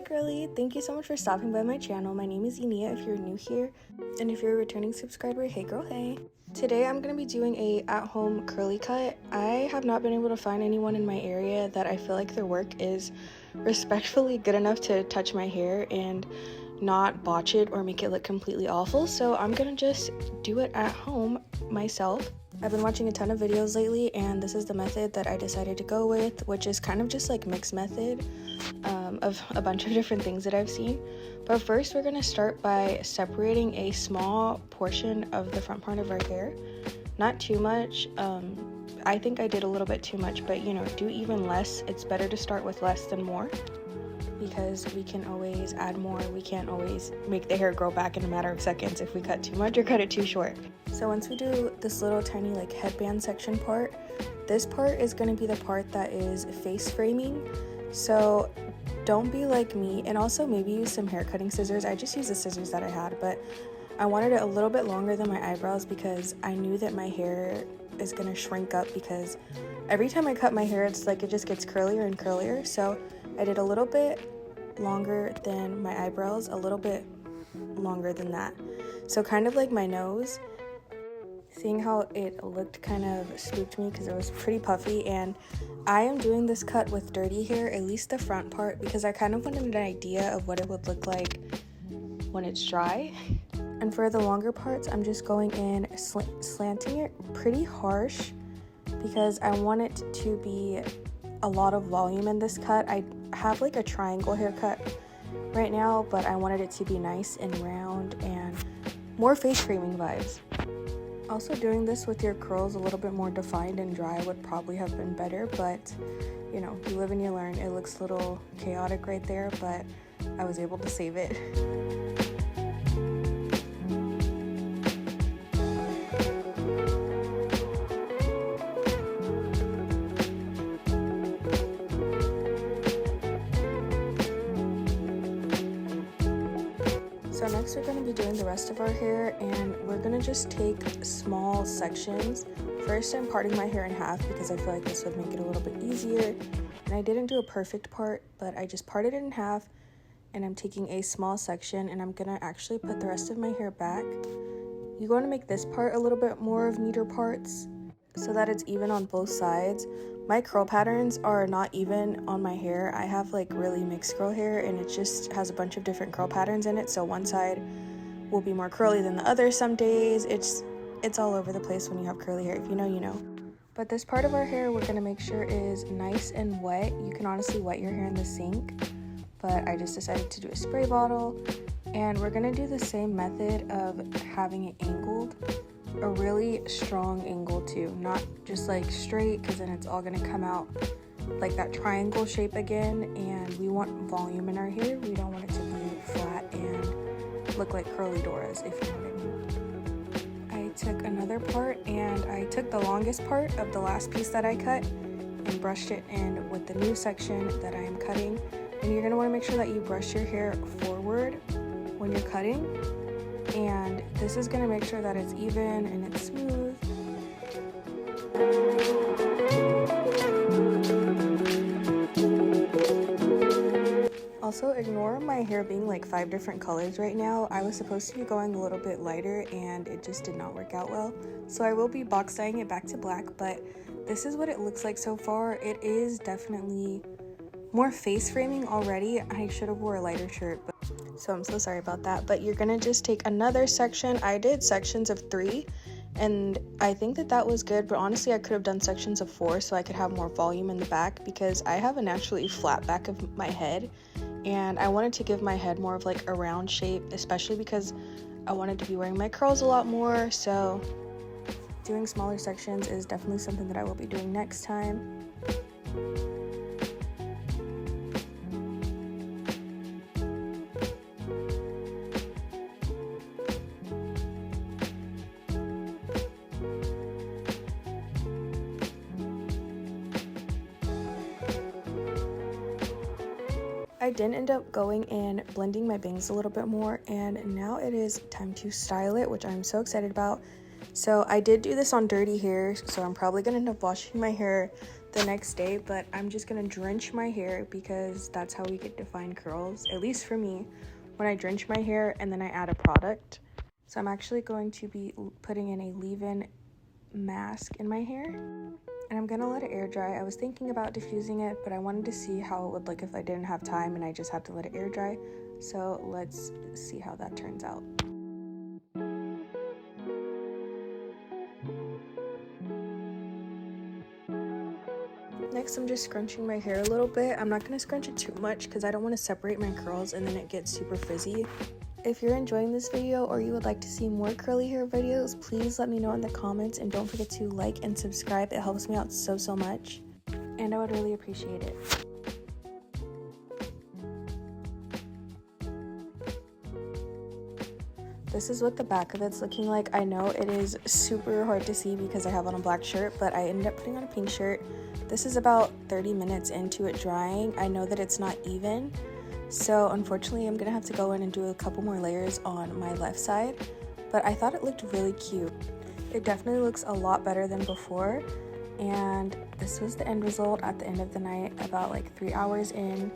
girly, thank you so much for stopping by my channel. My name is Enea if you're new here, and if you're a returning subscriber, hey girl, hey. Today I'm going to be doing a at-home curly cut. I have not been able to find anyone in my area that I feel like their work is respectfully good enough to touch my hair and not botch it or make it look completely awful, so I'm gonna just do it at home myself. I've been watching a ton of videos lately, and this is the method that I decided to go with, which is kind of just like mixed method of a bunch of different things that I've seen. But first we're gonna start by separating a small portion of the front part of our hair, not too much. I think I did a little bit too much, but you know, do even less. It's better to start with less than more, because we can always add more. We can't always make the hair grow back in a matter of seconds if we cut too much or cut it too short. So once we do this little tiny like headband section part, this part is going to be the part that is face framing. So don't be like me, and also maybe use some hair cutting scissors. I just used the scissors that I had, but I wanted it a little bit longer than my eyebrows because I knew that my hair is going to shrink up, because every time I cut my hair it's like it just gets curlier and curlier. So I did a little bit longer than my eyebrows, a little bit longer than that. So kind of like my nose. Seeing how it looked kind of spooked me because it was pretty puffy, and I am doing this cut with dirty hair, at least the front part, because I kind of wanted an idea of what it would look like when it's dry. And for the longer parts, I'm just going in slanting it pretty harsh because I want it to be a lot of volume in this cut. I have like a triangle haircut right now, but I wanted it to be nice and round and more face framing vibes. Also, doing this with your curls a little bit more defined and dry would probably have been better, but you know, you live and you learn. It looks a little chaotic right there, but I was able to save it. So next we're going to be doing the rest of our hair, and we're going to just take small sections. First, I'm parting my hair in half because I feel like this would make it a little bit easier. And I didn't do a perfect part, but I just parted it in half, and I'm taking a small section and I'm going to actually put the rest of my hair back. You want to make this part a little bit more of neater parts so that it's even on both sides. My curl patterns are not even on my hair. I have like really mixed curl hair, and it just has a bunch of different curl patterns in it. So one side will be more curly than the other some days. It's all over the place when you have curly hair. If you know, you know. But this part of our hair we're gonna make sure is nice and wet. You can honestly wet your hair in the sink, but I just decided to do a spray bottle. And we're gonna do the same method of having it angled. A really strong angle too, not just like straight, because then it's all gonna come out like that triangle shape again, and we want volume in our hair. We don't want it to be flat and look like curly Doras, if you know what I mean. I took another part, and I took the longest part of the last piece that I cut and brushed it in with the new section that I am cutting. And you're gonna want to make sure that you brush your hair forward when you're cutting, and this is going to make sure that it's even and it's smooth. Also, ignore my hair being like 5 different colors right now. I was supposed to be going a little bit lighter and it just did not work out well. So I will be box dyeing it back to black, but this is what it looks like so far. It is definitely more face framing already. I should have wore a lighter shirt, so I'm so sorry about that. But you're gonna just take another section. I did sections of 3, and I think that was good, but honestly I could have done sections of 4 so I could have more volume in the back, because I have a naturally flat back of my head, and I wanted to give my head more of like a round shape, especially because I wanted to be wearing my curls a lot more. So doing smaller sections is definitely something that I will be doing next time. I did end up going and blending my bangs a little bit more, and now it is time to style it, which I'm so excited about. So I did do this on dirty hair, so I'm probably gonna end up washing my hair the next day, but I'm just gonna drench my hair because that's how we get defined curls, at least for me, when I drench my hair and then I add a product. So I'm actually going to be putting in a leave-in mask in my hair, and I'm gonna let it air dry. I was thinking about diffusing it, but I wanted to see how it would look if I didn't have time and I just had to let it air dry. So let's see how that turns out. Next, I'm just scrunching my hair a little bit. I'm not going to scrunch it too much because I don't want to separate my curls and then it gets super frizzy. If you're enjoying this video or you would like to see more curly hair videos, please let me know in the comments, and don't forget to like and subscribe. It helps me out so much, and I would really appreciate it. This is what the back of it's looking like. I know it is super hard to see because I have on a black shirt, but I ended up putting on a pink shirt. This is about 30 minutes into it drying. I know that it's not even, so unfortunately I'm gonna have to go in and do a couple more layers on my left side, but I thought it looked really cute. It definitely looks a lot better than before, and this was the end result at the end of the night, about like 3 hours in.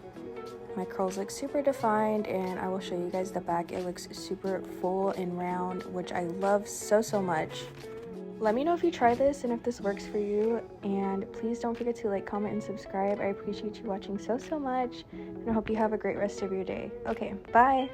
My curls look super defined, and I will show you guys the back. It looks super full and round, which I love so much. Let me know if you try this and if this works for you, and please don't forget to like, comment, and subscribe. I appreciate you watching so much, and I hope you have a great rest of your day. Okay, bye!